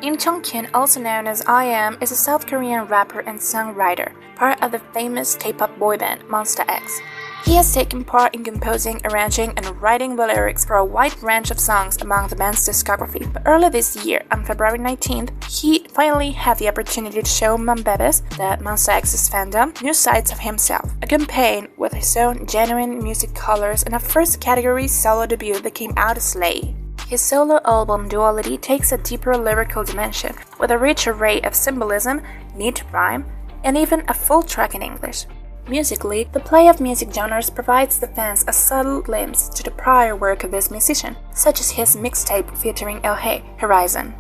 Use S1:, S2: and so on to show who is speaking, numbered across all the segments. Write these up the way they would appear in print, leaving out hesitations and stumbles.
S1: In Jonghyun, also known as I.M, is a South Korean rapper and songwriter, part of the famous K-pop boy band Monsta X. He has taken part in composing, arranging, and writing the lyrics for a wide range of songs among the band's discography. But early this year, on February 19th, he finally had the opportunity to show Manbebes, the Monsta X's fandom, new sides of himself. A campaign with his own genuine music colors and a first category solo debut that came out as Slay. His solo album Duality takes a deeper lyrical dimension, with a rich array of symbolism, neat rhyme, and even a full track in English. Musically, the play of music genres provides the fans a subtle glimpse to the prior work of this musician, such as his mixtape featuring LH, Horizon.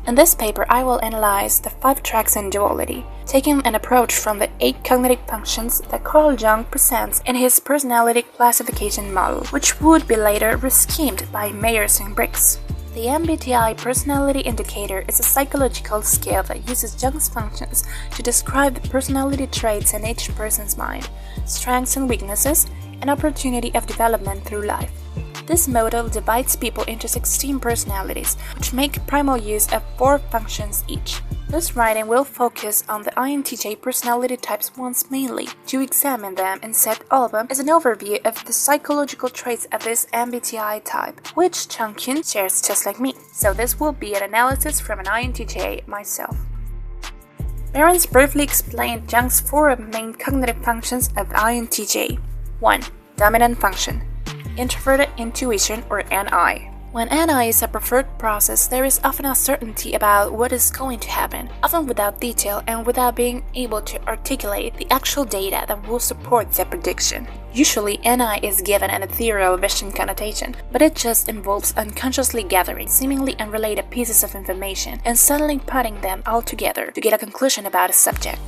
S1: In this paper, I will analyze the 5 tracks in Duality, taking an approach from the 8 cognitive functions that Carl Jung presents in his personality classification model, which would be later reschemed by Myers and Briggs. The MBTI personality indicator is a psychological scale that uses Jung's functions to describe the personality traits in each person's mind, strengths and weaknesses, and opportunity of development through life. This model divides people into 16 personalities, which make primal use of 4 functions each. This writing will focus on the INTJ personality types once mainly, to examine them and set all of them as an overview of the psychological traits of this MBTI type, which Jonghyun shares just like me. So this will be an analysis from an INTJ myself. Behrens briefly explained Jung's 4 main cognitive functions of INTJ. 1. Dominant function. Introverted intuition, or NI. When NI is a preferred process, there is often uncertainty about what is going to happen, often without detail and without being able to articulate the actual data that will support the prediction. Usually, NI is given an ethereal vision connotation, but it just involves unconsciously gathering seemingly unrelated pieces of information and suddenly putting them all together to get a conclusion about a subject.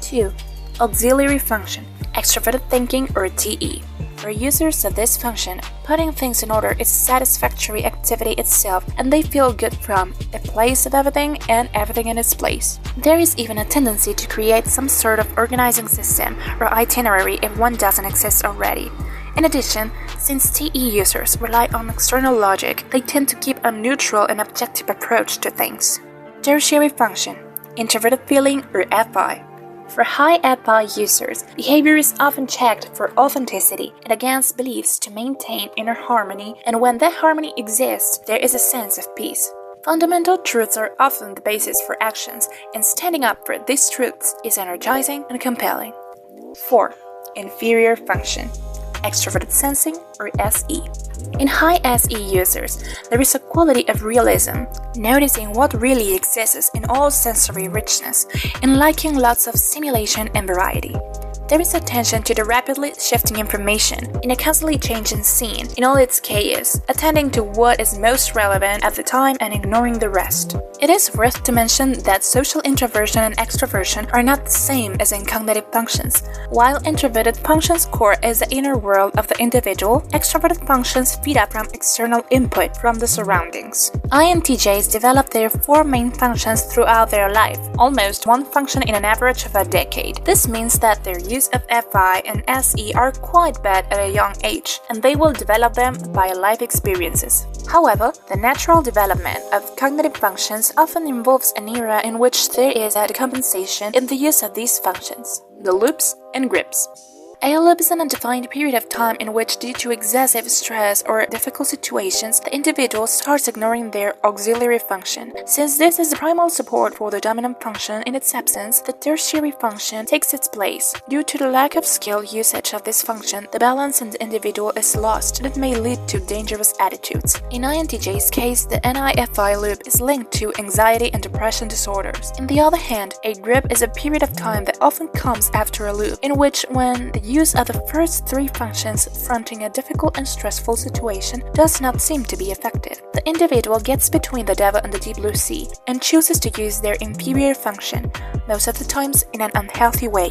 S1: 2. Auxiliary function, extroverted thinking, or TE. For users of this function, putting things in order is satisfactory activity itself, and they feel good from a place of everything and everything in its place. There is even a tendency to create some sort of organizing system or itinerary if one doesn't exist already. In addition, since TE users rely on external logic, they tend to keep a neutral and objective approach to things. Tertiary function, introverted feeling, or FI. For high FI users, behavior is often checked for authenticity and against beliefs to maintain inner harmony, and when that harmony exists, there is a sense of peace. Fundamental truths are often the basis for actions, and standing up for these truths is energizing and compelling. 4. Inferior function, extroverted sensing, or SE. In high SE users, there is a quality of realism, noticing what really exists in all sensory richness, and liking lots of stimulation and variety. There is attention to the rapidly shifting information in a constantly changing scene in all its chaos, attending to what is most relevant at the time and ignoring the rest. It is worth to mention that social introversion and extroversion are not the same as in cognitive functions. While introverted functions core is the inner world of the individual, extroverted functions feed up from external input from the surroundings. INTJs develop their 4 main functions throughout their life, almost 1 function in an average of a decade. This means that their use of FI and SE are quite bad at a young age, and they will develop them by life experiences. However, the natural development of cognitive functions often involves an era in which there is a decompensation in the use of these functions, the loops and grips. A loop is an undefined period of time in which, due to excessive stress or difficult situations, the individual starts ignoring their auxiliary function. Since this is the primal support for the dominant function in its absence, the tertiary function takes its place. Due to the lack of skill usage of this function, the balance in the individual is lost, and it may lead to dangerous attitudes. In INTJ's case, the NIFI loop is linked to anxiety and depression disorders. On the other hand, a grip is a period of time that often comes after a loop, in which, when the use of the first 3 functions fronting a difficult and stressful situation does not seem to be effective, the individual gets between the devil and the deep blue sea and chooses to use their inferior function, most of the times in an unhealthy way.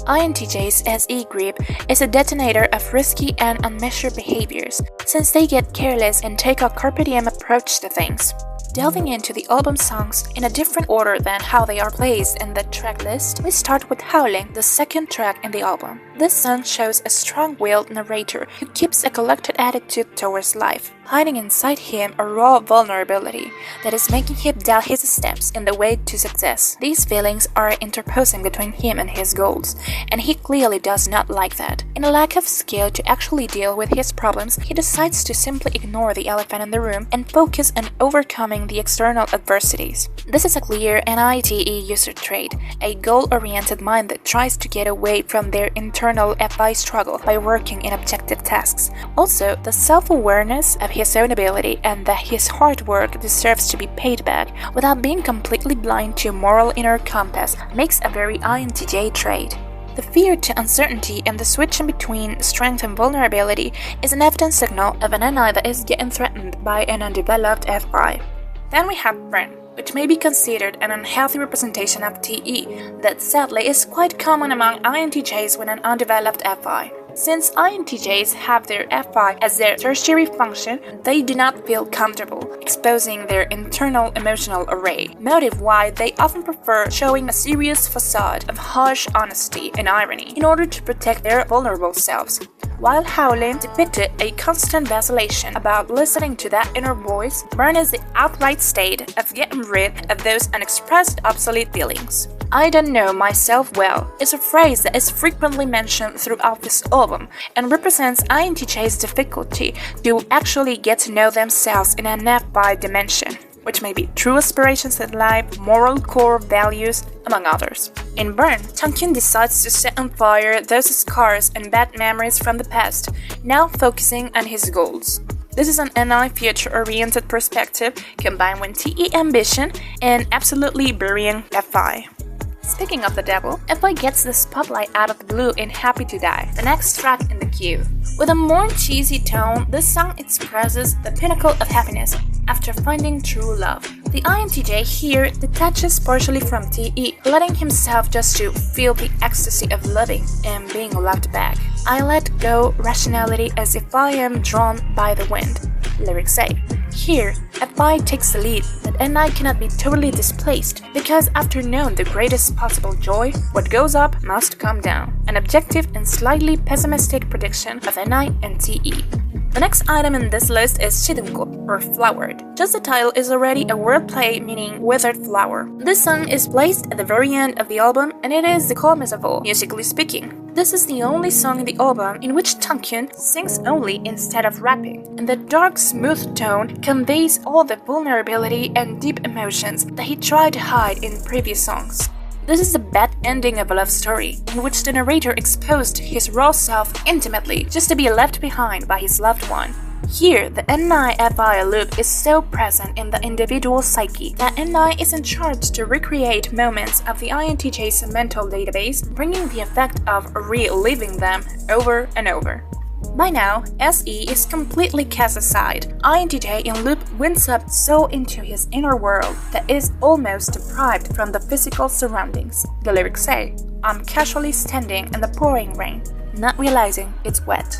S1: INTJ's SE grip is a detonator of risky and unmeasured behaviors, since they get careless and take a carpe diem approach to things. Delving into the album songs in a different order than how they are placed in the track list, we start with Howling, the second track in the album. This song shows a strong-willed narrator who keeps a collected attitude towards life, hiding inside him a raw vulnerability that is making him doubt his steps in the way to success. These feelings are interposing between him and his goals, and he clearly does not like that. In a lack of skill to actually deal with his problems, he decides to simply ignore the elephant in the room and focus on overcoming the external adversities. This is a clear NITE user trait, a goal-oriented mind that tries to get away from their internal FI struggle by working in objective tasks. Also, the self-awareness of his own ability and that his hard work deserves to be paid back without being completely blind to a moral inner compass makes a very INTJ trait. The fear to uncertainty and the switch in between strength and vulnerability is an evident signal of an NI that is getting threatened by an undeveloped FI. Then we have Burn, which may be considered an unhealthy representation of TE that sadly is quite common among INTJs with an undeveloped FI. Since INTJs have their FI as their tertiary function, they do not feel comfortable exposing their internal emotional array, motive why they often prefer showing a serious facade of harsh honesty and irony in order to protect their vulnerable selves. While Howling depicted a constant vacillation about listening to that inner voice, Burn is the outright state of getting rid of those unexpressed obsolete feelings. "I don't know myself well" is a phrase that is frequently mentioned throughout this album and represents INTJ's difficulty to actually get to know themselves in an FI dimension, which may be true aspirations in life, moral core values, among others. In Burn, Tongkyun decides to set on fire those scars and bad memories from the past, now focusing on his goals. This is an NI future-oriented perspective combined with TE ambition and absolutely burying FI. Speaking of the devil, FI gets the spotlight out of the blue in Happy to Die, the next track in the queue. With a more cheesy tone, this song expresses the pinnacle of happiness after finding true love. The INTJ here detaches partially from TE, letting himself just to feel the ecstasy of loving and being loved back. "I let go rationality as if I am drawn by the wind," lyrics say. Here, FI takes the lead that NI cannot be totally displaced because after knowing the greatest possible joy, what goes up must come down. An objective and slightly pessimistic prediction of NI and TE. The next item in this list is Shidunko, or Flowered. Just the title is already a wordplay meaning withered flower. This song is placed at the very end of the album and it is the calmest of all, musically speaking. This is the only song in the album in which Tongkyun sings only instead of rapping, and the dark, smooth tone conveys all the vulnerability and deep emotions that he tried to hide in previous songs. This is the bad ending of a love story, in which the narrator exposed his raw self intimately just to be left behind by his loved one. Here, the NI-FI loop is so present in the individual psyche that NI is in charge to recreate moments of the INTJ's mental database, bringing the effect of reliving them over and over. By now, SE is completely cast aside. INTJ in loop winds up so into his inner world that is almost deprived from the physical surroundings. The lyrics say, "I'm casually standing in the pouring rain, not realizing it's wet."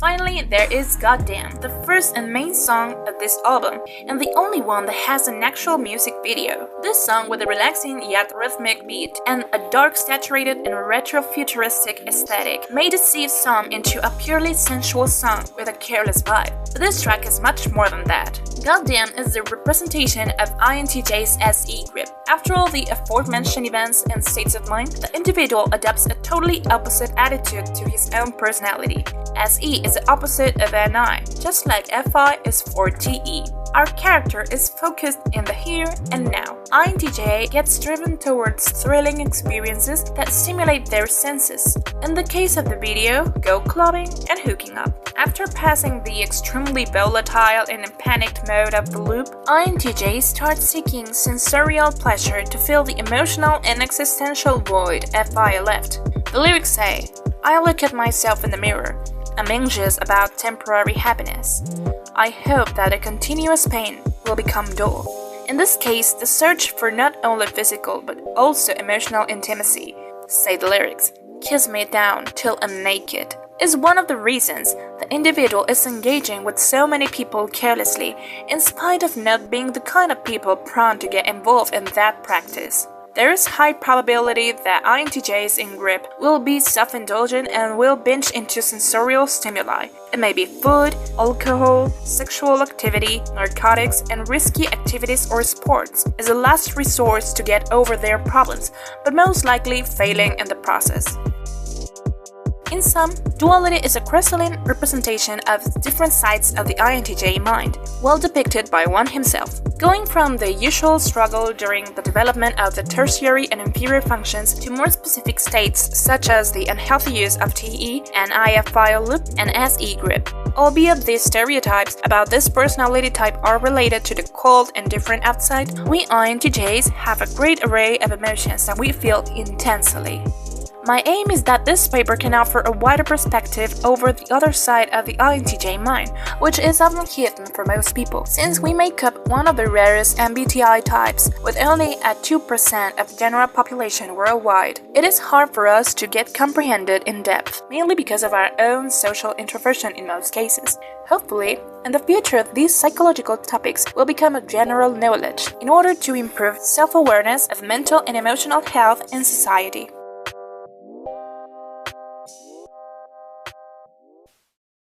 S1: Finally, there is Goddamn, the first and main song of this album, and the only one that has an actual music video. This song, with a relaxing yet rhythmic beat and a dark, saturated, and retro-futuristic aesthetic, may deceive some into a purely sensual song with a careless vibe. But this track is much more than that. Goddamn is the representation of INTJ's SE grip. After all the aforementioned events and states of mind, the individual adopts a totally opposite attitude to his own personality. SE is the opposite of NI, just like FI is for TE. Our character is focused in the here and now. INTJ gets driven towards thrilling experiences that stimulate their senses. In the case of the video, go clubbing and hooking up. After passing the extremely volatile and panicked mode of the loop, INTJ starts seeking sensorial pleasure to fill the emotional and existential void FI left. The lyrics say, "I look at myself in the mirror. I'm anxious about temporary happiness. I hope that a continuous pain will become dull." In this case, the search for not only physical but also emotional intimacy, say the lyrics. "Kiss me down till I'm naked. is one of the reasons the individual is engaging with so many people carelessly, in spite of not being the kind of people prone to get involved in that practice. There is high probability that INTJs in GRIP will be self-indulgent and will binge into sensorial stimuli. It may be food, alcohol, sexual activity, narcotics, and risky activities or sports as a last resort to get over their problems, but most likely failing in the process. In sum, duality is a crystalline representation of different sides of the INTJ mind, well depicted by one himself. Going from the usual struggle during the development of the tertiary and inferior functions to more specific states such as the unhealthy use of TE and IF file loop and SE grip. Albeit these stereotypes about this personality type are related to the cold and different outside, we INTJs have a great array of emotions that we feel intensely. My aim is that this paper can offer a wider perspective over the other side of the INTJ mind, which is often hidden for most people, since we make up one of the rarest MBTI types, with only at 2% of the general population worldwide. It is hard for us to get comprehended in depth, mainly because of our own social introversion in most cases. Hopefully, in the future, these psychological topics will become a general knowledge in order to improve self-awareness of mental and emotional health in society.